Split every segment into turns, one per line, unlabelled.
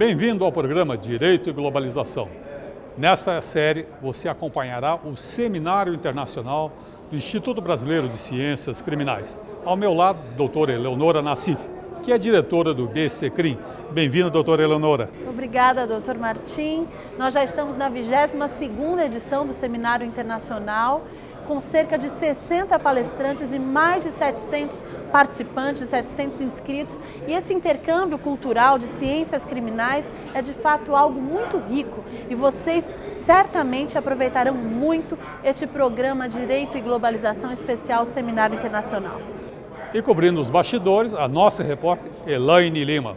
Bem-vindo ao programa Direito e Globalização. Nesta série, você acompanhará o Seminário Internacional do Instituto Brasileiro de Ciências Criminais. Ao meu lado, doutora Eleonora Nassif, que é diretora do BCCRIM. Bem-vinda, doutora Eleonora.
Obrigada, doutor Martim. Nós já estamos na 22ª edição do Seminário Internacional, com cerca de 60 palestrantes e mais de 700 participantes, 700 inscritos. E esse intercâmbio cultural de ciências criminais é de fato algo muito rico e vocês certamente aproveitarão muito este programa Direito e Globalização Especial Seminário Internacional.
E cobrindo os bastidores, a nossa repórter Elaine Lima.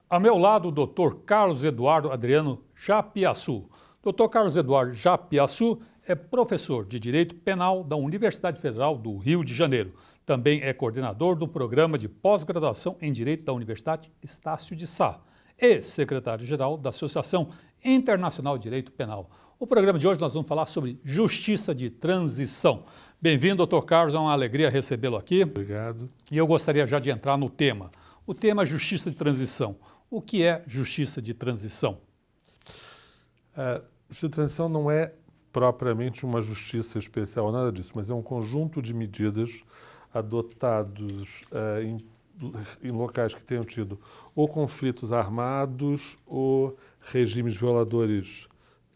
Ao meu lado, o Dr. Carlos Eduardo Adriano Japiaçu. Dr. Carlos Eduardo Japiaçu é professor de Direito Penal da Universidade Federal do Rio de Janeiro. Também é coordenador do programa de pós-graduação em Direito da Universidade Estácio de Sá e secretário-geral da Associação Internacional de Direito Penal. O programa de hoje nós vamos falar sobre justiça de transição. Bem-vindo, Dr. Carlos, é uma alegria recebê-lo aqui.
Obrigado.
E eu gostaria já de entrar no tema. O tema é justiça de transição. O que é justiça de transição?
Justiça de transição não é propriamente uma justiça especial, nada disso, mas é um conjunto de medidas adotados em locais que tenham tido ou conflitos armados ou regimes violadores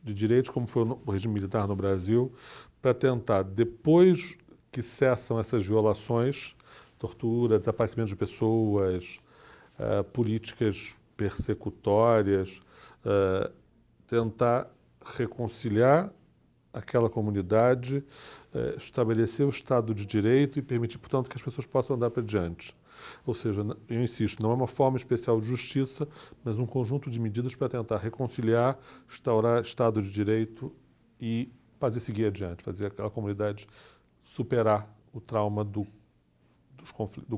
de direitos, como foi o regime militar no Brasil, para tentar, depois que cessam essas violações, tortura, desaparecimento de pessoas, políticas persecutórias, tentar reconciliar aquela comunidade, estabelecer o Estado de Direito e permitir, portanto, que as pessoas possam andar para diante. Ou seja, eu insisto, não é uma forma especial de justiça, mas um conjunto de medidas para tentar reconciliar, instaurar Estado de Direito e fazer seguir adiante, fazer aquela comunidade superar o trauma do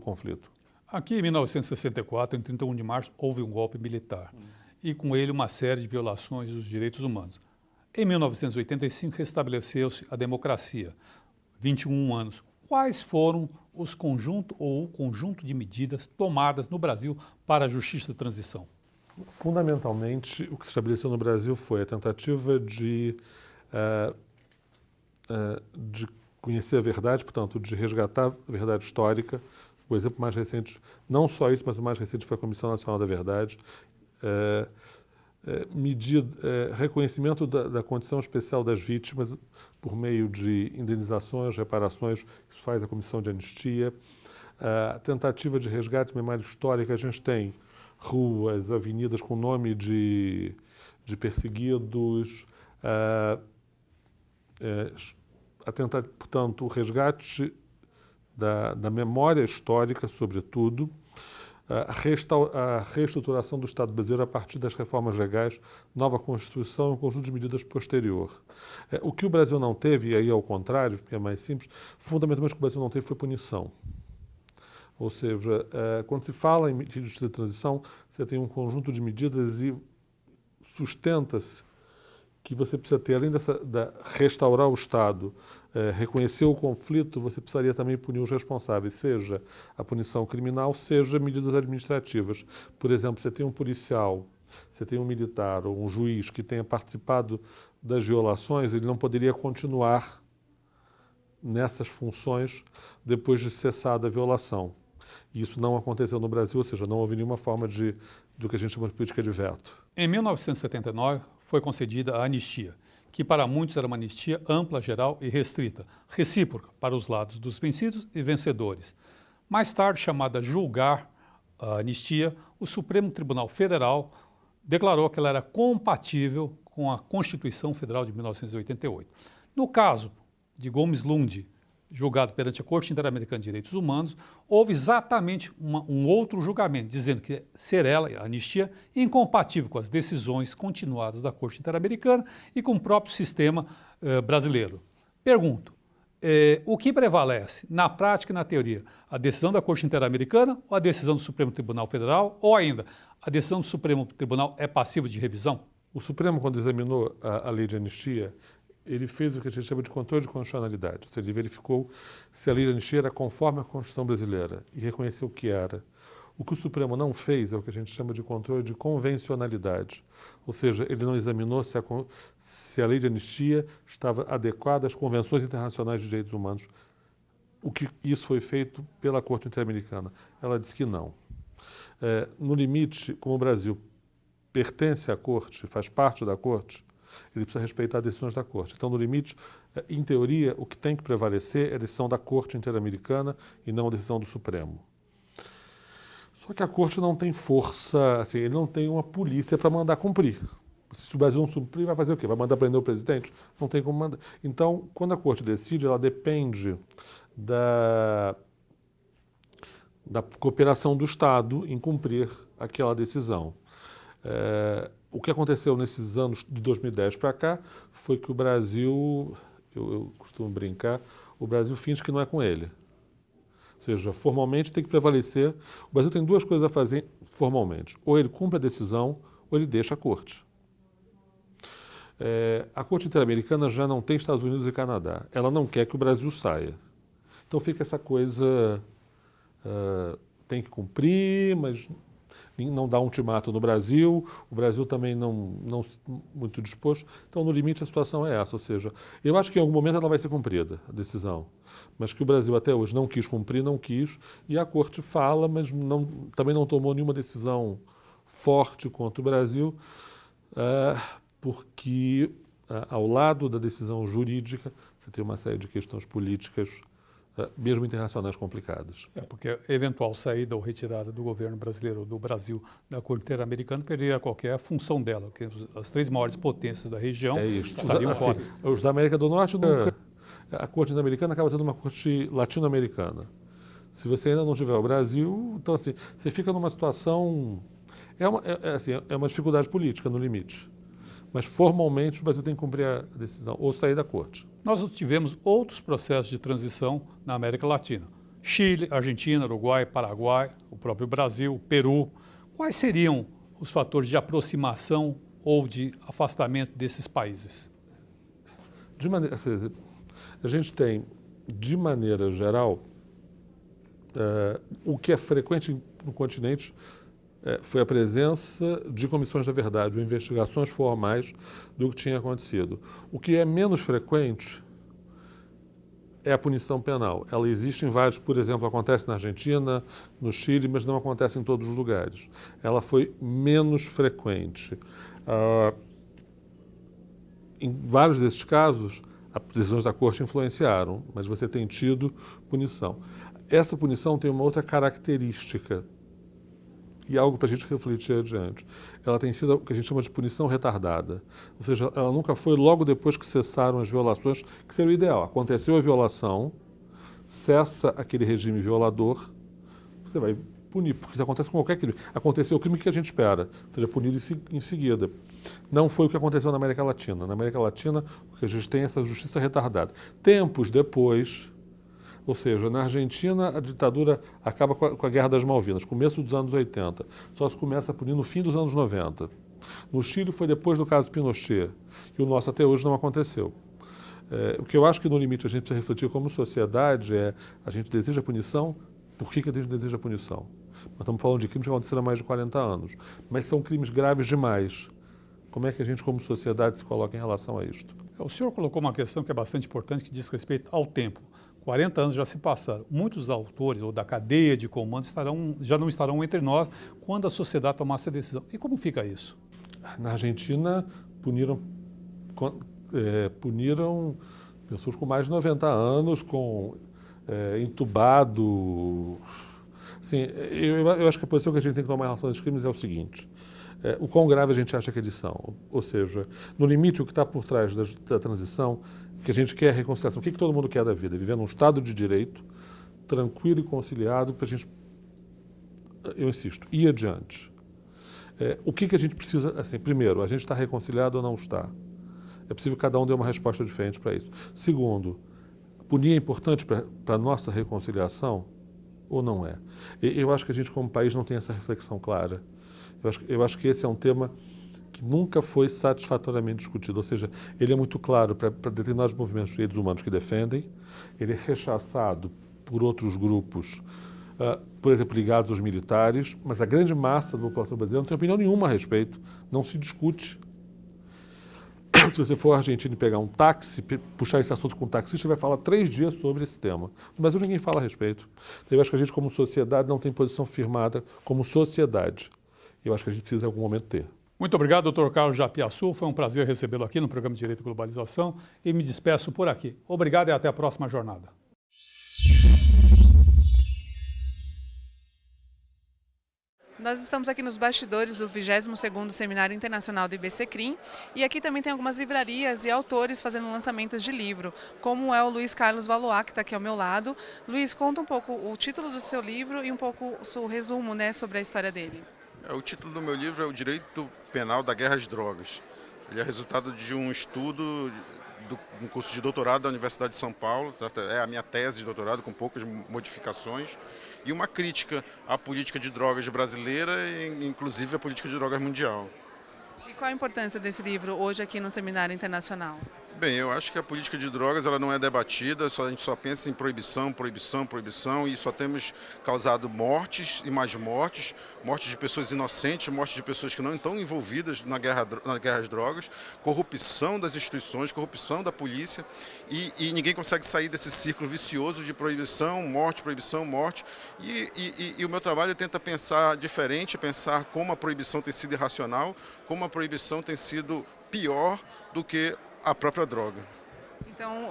conflito.
Aqui em 1964, em 31 de março, houve um golpe militar e com ele uma série de violações dos direitos humanos. Em 1985 restabeleceu-se a democracia, 21 anos. Quais foram o conjunto de medidas tomadas no Brasil para a justiça de transição?
Fundamentalmente, o que se estabeleceu no Brasil foi a tentativa de conhecer a verdade, portanto, de resgatar a verdade histórica. O exemplo mais recente, não só isso, mas o mais recente foi a Comissão Nacional da Verdade, reconhecimento da condição especial das vítimas por meio de indenizações, reparações, isso faz a Comissão de Anistia, tentativa de resgate de memória histórica. A gente tem ruas, avenidas com nome de perseguidos, portanto, o resgate da memória histórica, sobretudo, a reestruturação do Estado brasileiro a partir das reformas legais, nova Constituição e um conjunto de medidas posterior. O que o Brasil não teve, e aí ao contrário, que é mais simples, fundamentalmente o que o Brasil não teve foi punição. Ou seja, quando se fala em justiça de transição, você tem um conjunto de medidas e sustenta-se que você precisa ter, além restaurar o Estado, reconhecer o conflito, você precisaria também punir os responsáveis, seja a punição criminal, seja medidas administrativas. Por exemplo, você tem um policial, você tem um militar ou um juiz que tenha participado das violações, ele não poderia continuar nessas funções depois de cessada a violação. E isso não aconteceu no Brasil, ou seja, não houve nenhuma forma do que a gente chama de política de veto.
Em 1979, foi concedida a anistia, que para muitos era uma anistia ampla, geral e restrita, recíproca para os lados dos vencidos e vencedores. Mais tarde chamada a julgar a anistia, o Supremo Tribunal Federal declarou que ela era compatível com a Constituição Federal de 1988. No caso de Gomes Lund, julgado perante a Corte Interamericana de Direitos Humanos, houve exatamente um outro julgamento, dizendo que ser ela, a anistia, incompatível com as decisões continuadas da Corte Interamericana e com o próprio sistema brasileiro. Pergunto, o que prevalece, na prática e na teoria, a decisão da Corte Interamericana ou a decisão do Supremo Tribunal Federal, ou ainda, a decisão do Supremo Tribunal é passível de revisão?
O Supremo, quando examinou a lei de anistia, ele fez o que a gente chama de controle de constitucionalidade. Ou seja, ele verificou se a lei de anistia era conforme a Constituição brasileira e reconheceu que era. O que o Supremo não fez é o que a gente chama de controle de convencionalidade. Ou seja, ele não examinou se a lei de anistia estava adequada às convenções internacionais de direitos humanos. O que isso foi feito pela Corte Interamericana. Ela disse que não. No limite, como o Brasil pertence à Corte, faz parte da Corte, ele precisa respeitar as decisões da Corte. Então, no limite, em teoria, o que tem que prevalecer é a decisão da Corte Interamericana e não a decisão do Supremo. Só que a Corte não tem força, assim, ele não tem uma polícia para mandar cumprir. Se o Brasil não cumprir, vai fazer o quê? Vai mandar prender o presidente? Não tem como mandar. Então, quando a Corte decide, ela depende da cooperação do Estado em cumprir aquela decisão. O que aconteceu nesses anos de 2010 para cá foi que o Brasil, eu costumo brincar, o Brasil finge que não é com ele. Ou seja, formalmente tem que prevalecer. O Brasil tem duas coisas a fazer formalmente. Ou ele cumpre a decisão, ou ele deixa a Corte. A Corte Interamericana já não tem Estados Unidos e Canadá. Ela não quer que o Brasil saia. Então fica essa coisa, tem que cumprir, mas não dá ultimato no Brasil, o Brasil também não muito disposto. Então, no limite, a situação é essa. Ou seja, eu acho que em algum momento ela vai ser cumprida, a decisão. Mas que o Brasil até hoje não quis cumprir, não quis. E a Corte fala, mas também não tomou nenhuma decisão forte contra o Brasil, porque ao lado da decisão jurídica, você tem uma série de questões políticas, mesmo internacionais, complicadas.
Porque a eventual saída ou retirada do governo brasileiro ou do Brasil da Corte Interamericana perderia qualquer função dela, porque as três maiores potências da região estariam fora.
Os da América do Norte, a Corte Interamericana acaba sendo uma corte latino-americana. Se você ainda não tiver o Brasil, então assim, você fica numa situação... É uma dificuldade política, no limite. Mas formalmente o Brasil tem que cumprir a decisão, ou sair da Corte.
Nós tivemos outros processos de transição na América Latina. Chile, Argentina, Uruguai, Paraguai, o próprio Brasil, Peru. Quais seriam os fatores de aproximação ou de afastamento desses países?
A gente tem, de maneira geral, o que é frequente no continente foi a presença de comissões da verdade, ou investigações formais do que tinha acontecido. O que é menos frequente é a punição penal. Ela existe em vários, por exemplo, acontece na Argentina, no Chile, mas não acontece em todos os lugares. Ela foi menos frequente. Em vários desses casos, as decisões da Corte influenciaram, mas você tem tido punição. Essa punição tem uma outra característica, e algo para a gente refletir adiante. Ela tem sido o que a gente chama de punição retardada. Ou seja, ela nunca foi logo depois que cessaram as violações, que seria o ideal. Aconteceu a violação, cessa aquele regime violador, você vai punir, porque isso acontece com qualquer crime. Aconteceu o crime que a gente espera, seja punido em seguida. Não foi o que aconteceu na América Latina. Na América Latina, o que a gente tem é essa justiça retardada. Tempos depois... Ou seja, na Argentina, a ditadura acaba com a Guerra das Malvinas, começo dos anos 80. Só se começa a punir no fim dos anos 90. No Chile foi depois do caso Pinochet. E o nosso até hoje não aconteceu. O que eu acho que no limite a gente precisa refletir como sociedade é a gente deseja punição. Por que a gente deseja punição? Nós estamos falando de crimes que aconteceram há mais de 40 anos. Mas são crimes graves demais. Como é que a gente, como sociedade, se coloca em relação a isto?
O senhor colocou uma questão que é bastante importante, que diz respeito ao tempo. 40 anos já se passaram. Muitos autores ou da cadeia de comando já não estarão entre nós quando a sociedade tomar essa decisão. E como fica isso?
Na Argentina, puniram pessoas com mais de 90 anos, entubado. Assim, eu acho que a posição que a gente tem que tomar em relação a esses crimes é o seguinte. o quão grave a gente acha que eles são. Ou seja, no limite, o que está por trás da transição, que a gente quer é a reconciliação. O que todo mundo quer da vida? Viver num Estado de Direito, tranquilo e conciliado, para a gente, eu insisto, ir adiante. O que a gente precisa, assim, primeiro, a gente está reconciliado ou não está? É possível que cada um dê uma resposta diferente para isso. Segundo, punir é importante para a nossa reconciliação ou não é? Eu acho que a gente, como país, não tem essa reflexão clara. Eu acho que esse é um tema que nunca foi satisfatoriamente discutido, ou seja, ele é muito claro para determinados movimentos de direitos humanos que defendem, ele é rechaçado por outros grupos, por exemplo, ligados aos militares, mas a grande massa da população brasileira não tem opinião nenhuma a respeito, não se discute. Se você for à Argentina e pegar um táxi, puxar esse assunto com um taxista, vai falar 3 dias sobre esse tema. No Brasil ninguém fala a respeito. Então, eu acho que a gente, como sociedade, não tem posição firmada como sociedade. Eu acho que a gente precisa, em algum momento, ter.
Muito obrigado, Dr. Carlos Japiaçu. Foi um prazer recebê-lo aqui no programa de Direito e Globalização e me despeço por aqui. Obrigado e até a próxima jornada.
Nós estamos aqui nos bastidores do 22º Seminário Internacional do IBCCRIM e aqui também tem algumas livrarias e autores fazendo lançamentos de livro, como é o Luiz Carlos Valois, que está aqui ao meu lado. Luiz, conta um pouco o título do seu livro e um pouco o seu resumo, né, sobre a história dele.
O título do meu livro é O Direito Penal da Guerra às Drogas. Ele é resultado de um estudo um curso de doutorado da Universidade de São Paulo, é a minha tese de doutorado com poucas modificações, e uma crítica à política de drogas brasileira e inclusive à política de drogas mundial.
E qual a importância desse livro hoje aqui no Seminário Internacional?
Bem, eu acho que a política de drogas ela não é debatida, a gente só pensa em proibição, proibição, proibição e só temos causado mortes e mais mortes, mortes de pessoas inocentes, mortes de pessoas que não estão envolvidas na guerra às drogas, corrupção das instituições, corrupção da polícia e ninguém consegue sair desse círculo vicioso de proibição, morte, e o meu trabalho tenta pensar diferente, pensar como a proibição tem sido irracional, como a proibição tem sido pior do que a própria droga.
Então,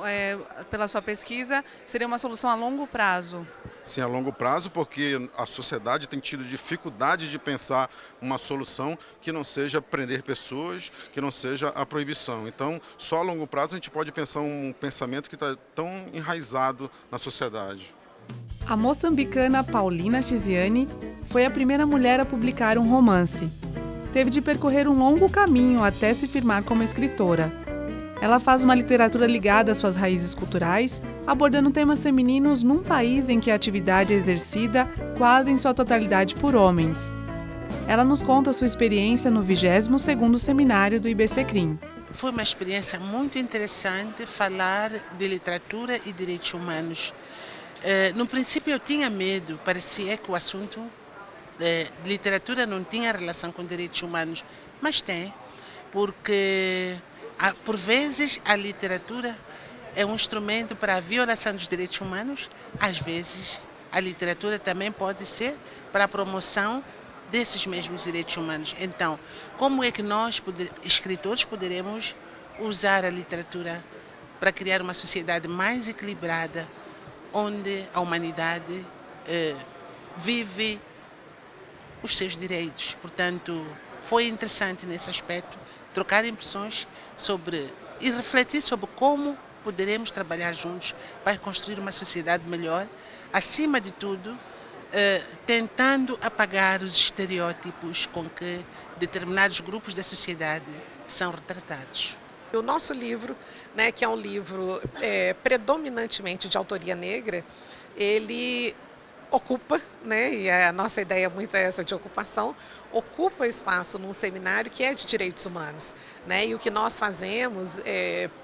pela sua pesquisa, seria uma solução a longo prazo?
Sim, a longo prazo, porque a sociedade tem tido dificuldade de pensar uma solução que não seja prender pessoas, que não seja a proibição. Então, só a longo prazo a gente pode pensar um pensamento que está tão enraizado na sociedade.
A moçambicana Paulina Chiziane foi a primeira mulher a publicar um romance. Teve de percorrer um longo caminho até se firmar como escritora. Ela faz uma literatura ligada às suas raízes culturais, abordando temas femininos num país em que a atividade é exercida quase em sua totalidade por homens. Ela nos conta sua experiência no 22º Seminário do IBCCRIM.
Foi uma experiência muito interessante falar de literatura e direitos humanos. No princípio eu tinha medo, parecia que o assunto de literatura não tinha relação com direitos humanos, mas tem, porque por vezes a literatura é um instrumento para a violação dos direitos humanos, às vezes a literatura também pode ser para a promoção desses mesmos direitos humanos. Então, como é que nós, escritores, poderemos usar a literatura para criar uma sociedade mais equilibrada, onde a humanidade vive os seus direitos? Portanto, foi interessante nesse aspecto trocar impressões e refletir sobre como poderemos trabalhar juntos para construir uma sociedade melhor, acima de tudo, tentando apagar os estereótipos com que determinados grupos da sociedade são retratados.
O nosso livro, né, que é um livro predominantemente de autoria negra, ele ocupa, né, e a nossa ideia muito é essa de ocupação, ocupa espaço num seminário que é de direitos humanos, né, e o que nós fazemos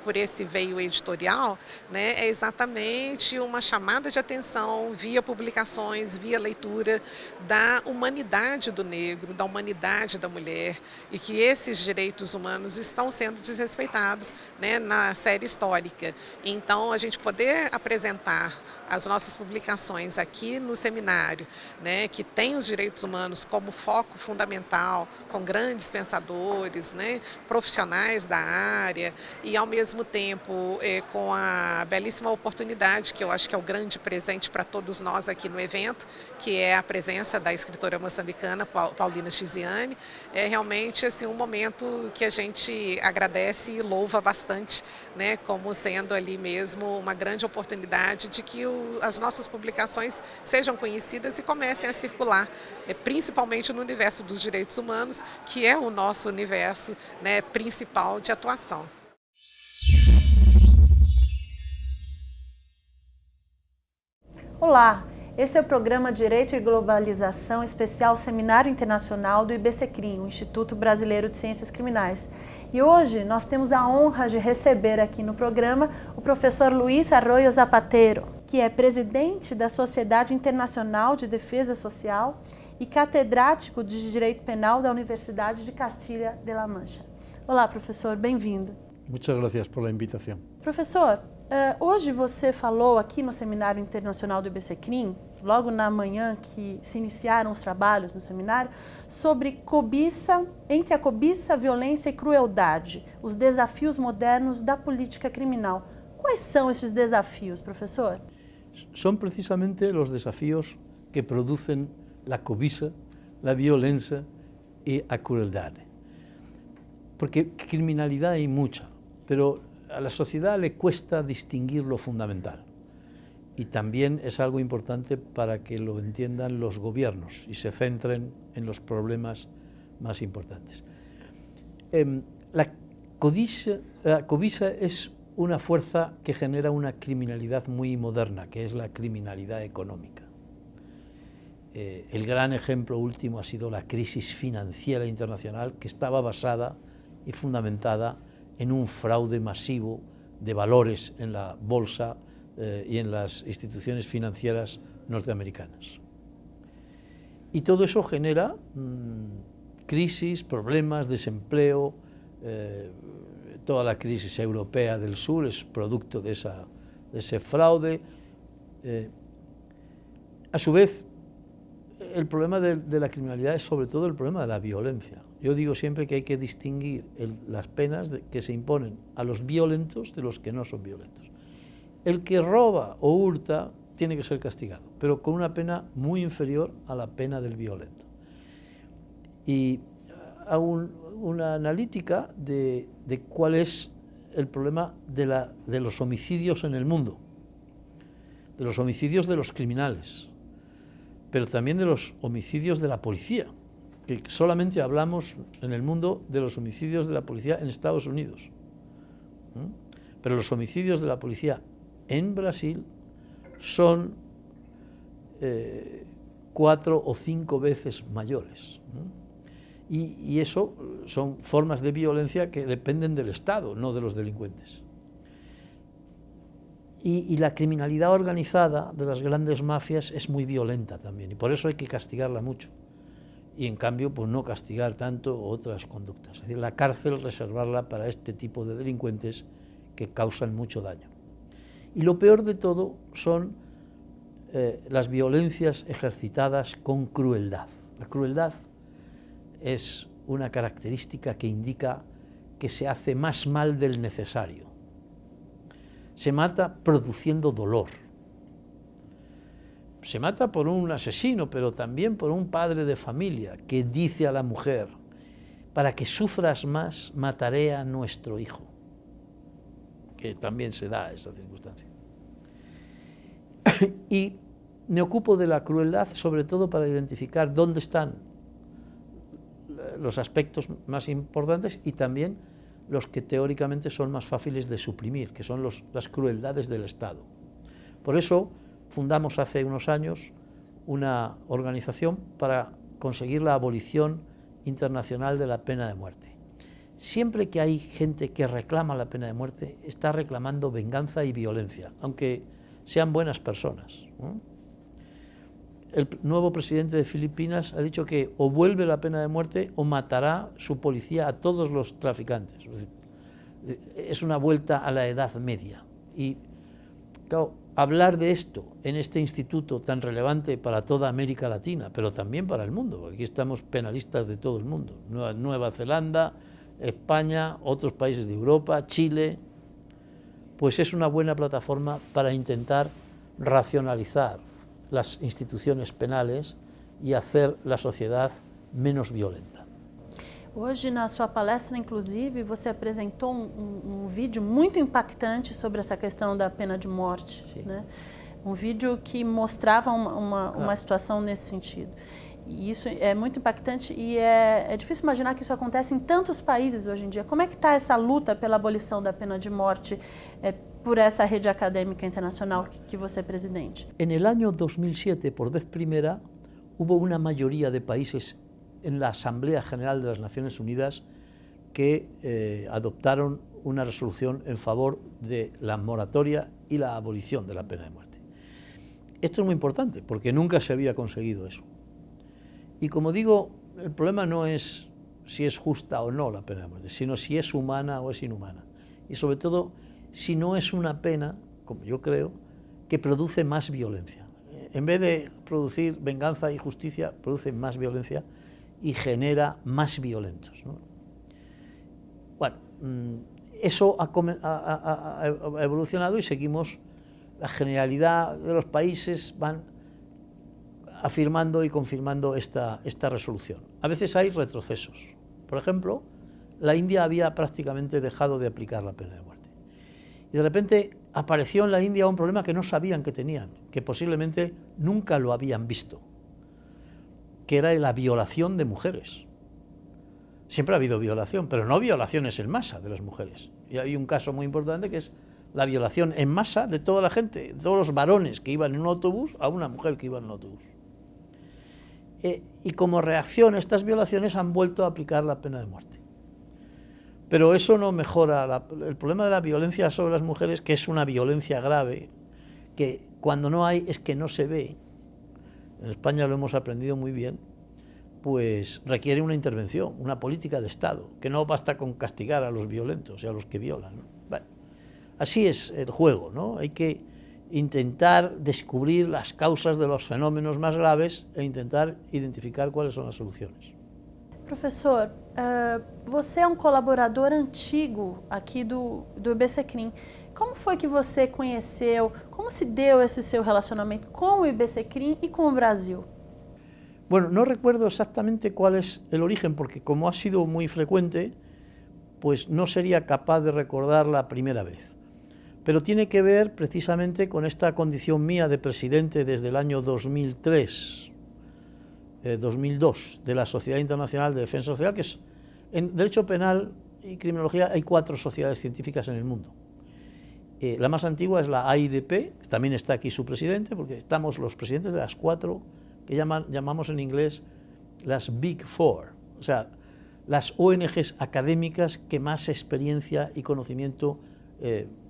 por esse veio editorial, né, é exatamente uma chamada de atenção via publicações, via leitura da humanidade do negro, da humanidade da mulher, e que esses direitos humanos estão sendo desrespeitados, né, na série histórica. Então, a gente poder apresentar as nossas publicações aqui no seminário, né, que tem os direitos humanos como foco fundamental fundamental, com grandes pensadores, né, profissionais da área e, ao mesmo tempo, com a belíssima oportunidade, que eu acho que é o grande presente para todos nós aqui no evento, que é a presença da escritora moçambicana Paulina Chiziane. É realmente assim, um momento que a gente agradece e louva bastante, né, como sendo ali mesmo uma grande oportunidade de que as nossas publicações sejam conhecidas e comecem a circular, principalmente no universo dos direitos humanos, que é o nosso universo, né, principal de atuação.
Olá, esse é o programa Direito e Globalização, especial Seminário Internacional do IBCCRIM, o Instituto Brasileiro de Ciências Criminais. E hoje nós temos a honra de receber aqui no programa o professor Luiz Arroyo Zapatero, que é presidente da Sociedade Internacional de Defesa Social e catedrático de Direito Penal da Universidade de Castilha de La Mancha. Olá, professor, bem-vindo.
Muchas gracias por la invitación.
Professor, hoje você falou aqui no Seminário Internacional do IBCCRIM, logo na manhã que se iniciaram os trabalhos no seminário, sobre cobiça, entre a cobiça, violência e crueldade, os desafios modernos da política criminal. Quais são esses desafios, professor?
Son precisamente los desafíos que producen la cobiza, la violencia y la crueldad. Porque criminalidad hay mucha, pero a la sociedad le cuesta distinguir lo fundamental. Y también es algo importante para que lo entiendan los gobiernos y se centren en los problemas más importantes. La cobiza es una fuerza que genera una criminalidad muy moderna, que es la criminalidad económica. El gran ejemplo último ha sido la crisis financiera internacional, que estaba basada y fundamentada en un fraude masivo de valores en la bolsa y en las instituciones financieras norteamericanas. Y todo eso genera crisis, problemas, desempleo. Toda la crisis europea del sur es producto de ese fraude. A su vez, el problema de la criminalidad es sobre todo el problema de la violencia. Yo digo siempre que hay que distinguir las penas que se imponen a los violentos de los que no son violentos. El que roba o hurta tiene que ser castigado, pero con una pena muy inferior a la pena del violento. Y hago una analítica de cuál es el problema de los homicidios en el mundo, de los homicidios de los criminales, pero también de los homicidios de la policía, que solamente hablamos en el mundo de los homicidios de la policía en Estados Unidos. Pero los homicidios de la policía en Brasil son 4 o 5 veces mayores. Y eso son formas de violencia que dependen del Estado, no de los delincuentes. Y la criminalidad organizada de las grandes mafias es muy violenta también, y por eso hay que castigarla mucho. Y en cambio, pues no castigar tanto otras conductas. Es decir, la cárcel reservarla para este tipo de delincuentes que causan mucho daño. Y lo peor de todo son las violencias ejercitadas con crueldad. La crueldad es una característica que indica que se hace más mal del necesario. Se mata produciendo dolor. Se mata por un asesino, pero también por un padre de familia que dice a la mujer: para que sufras más, mataré a nuestro hijo. Que también se da esa circunstancia. Y me ocupo de la crueldad sobre todo para identificar dónde están los aspectos más importantes y también los que teóricamente son más fáciles de suprimir, que son las crueldades del Estado. Por eso fundamos hace unos años una organización para conseguir la abolición internacional de la pena de muerte. Siempre que hay gente que reclama la pena de muerte, está reclamando venganza y violencia, aunque sean buenas personas, ¿no? El nuevo presidente de Filipinas ha dicho que o vuelve la pena de muerte o matará su policía a todos los traficantes. Es una vuelta a la Edad Media. Y claro, hablar de esto en este instituto tan relevante para toda América Latina, pero también para el mundo, porque aquí estamos penalistas de todo el mundo, Nueva Zelanda, España, otros países de Europa, Chile, pues es una buena plataforma para intentar racionalizar las instituciones penales e hacer la sociedad menos violenta.
Hoje, na sua palestra, inclusive, você apresentou um vídeo muito impactante sobre essa questão da pena de morte, né? Um vídeo que mostrava uma situação nesse sentido. E isso é muito impactante e é difícil imaginar que isso acontece em tantos países hoje em dia. Como é que está essa luta pela abolição da pena de morte por essa rede acadêmica internacional que você é presidente?
En el año 2007, por vez primera, hubo una mayoría de países en la Asamblea General de las Naciones Unidas que adoptaron una resolución en favor de la moratoria y la abolición de la pena de muerte. Esto es muy importante porque nunca se había conseguido eso. Y como digo, el problema no es si es justa o no la pena de muerte, sino si es humana o es inhumana. Y sobre todo, si no es una pena, como yo creo, que produce más violencia. En vez de producir venganza y justicia, produce más violencia y genera más violentos, ¿no? Bueno, eso ha evolucionado y seguimos, la generalidad de los países van afirmando y confirmando esta resolución. A veces hay retrocesos. Por ejemplo, la India había prácticamente dejado de aplicar la pena de muerte. Y de repente apareció en la India un problema que no sabían que tenían, que posiblemente nunca lo habían visto, que era la violación de mujeres. Siempre ha habido violación, pero no violaciones en masa de las mujeres. Y hay un caso muy importante que es la violación en masa de toda la gente, de todos los varones que iban en un autobús a una mujer que iba en un autobús. Y como reacción a estas violaciones han vuelto a aplicar la pena de muerte. Pero eso no mejora el problema de la violencia sobre las mujeres, que es una violencia grave, que cuando no hay es que no se ve. En España lo hemos aprendido muy bien, pues requiere una intervención, una política de Estado, que no basta con castigar a los violentos y a los que violan, ¿no? Bueno, así es el juego, ¿no? Hay que intentar descubrir las causas de los fenómenos más graves e intentar identificar cuáles son las soluciones.
Professor, você é um colaborador antigo aqui do IBCCRIM. Como foi que você conheceu, como se deu esse seu relacionamento com o IBCCRIM y con el Brasil?
Bueno, no recuerdo exactamente cuál es el origen, porque como ha sido muy frecuente, pues no sería capaz de recordar la primera vez. Pero tiene que ver precisamente con esta condición mía de presidente desde el año 2002, de la Sociedad Internacional de Defensa Social, que es, en Derecho Penal y Criminología hay 4 sociedades científicas en el mundo. La más antigua es la AIDP, que también está aquí su presidente, porque estamos los presidentes de las 4 que llamamos en inglés las Big Four, o sea, las ONGs académicas que más experiencia y conocimiento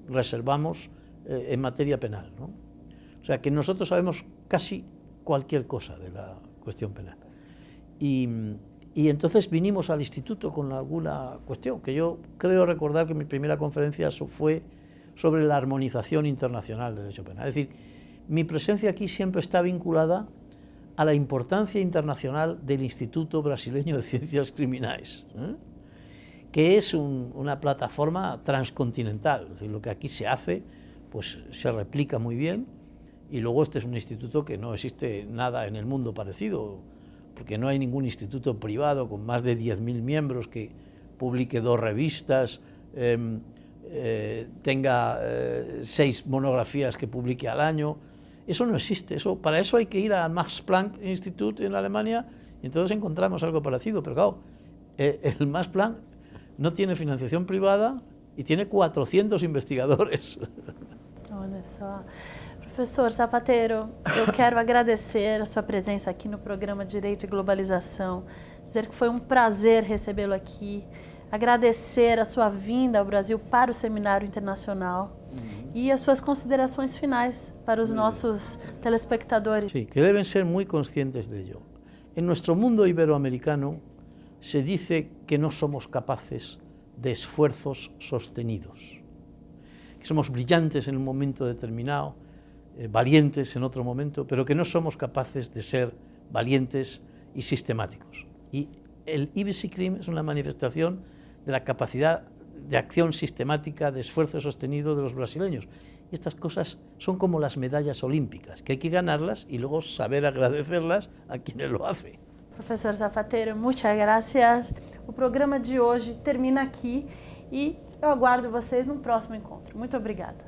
reservamos en materia penal, ¿no? O sea, que nosotros sabemos casi cualquier cosa de la cuestión penal. Y entonces vinimos al instituto con alguna cuestión, que yo creo recordar que mi primera conferencia fue sobre la armonización internacional del derecho penal. Es decir, mi presencia aquí siempre está vinculada a la importancia internacional del Instituto Brasileño de Ciencias Criminales, que es una plataforma transcontinental. Es decir, lo que aquí se hace, pues se replica muy bien, y luego este es un instituto que no existe nada en el mundo parecido, porque no hay ningún instituto privado con más de 10.000 miembros que publique 2 revistas, tenga 6 monografías que publique al año. Eso no existe. Para eso hay que ir al Max Planck Institute en Alemania y entonces encontramos algo parecido. Pero claro, el Max Planck no tiene financiación privada y tiene 400 investigadores.
Olha só. Professor Zapatero, eu quero agradecer a sua presença aqui no programa Direito e Globalização, dizer que foi um prazer recebê-lo aqui, agradecer a sua vinda ao Brasil para o Seminário Internacional y as suas considerações finais para os nossos telespectadores.
Sí, que deben ser muy conscientes de ello. En nuestro mundo iberoamericano se dice que no somos capaces de esfuerzos sostenidos, que somos brillantes en un momento determinado, valientes en otro momento, pero que no somos capaces de ser valientes y sistemáticos. Y el Ibesikrim es una manifestación de la capacidad de acción sistemática, de esfuerzo sostenido de los brasileños. Y estas cosas son como las medallas olímpicas, que hay que ganarlas y luego saber agradecerlas a quienes lo hacen.
Professor Zapatero, muchas gracias. O programa de hoje termina aqui e eu aguardo vocês no próximo encontro. Muito obrigada.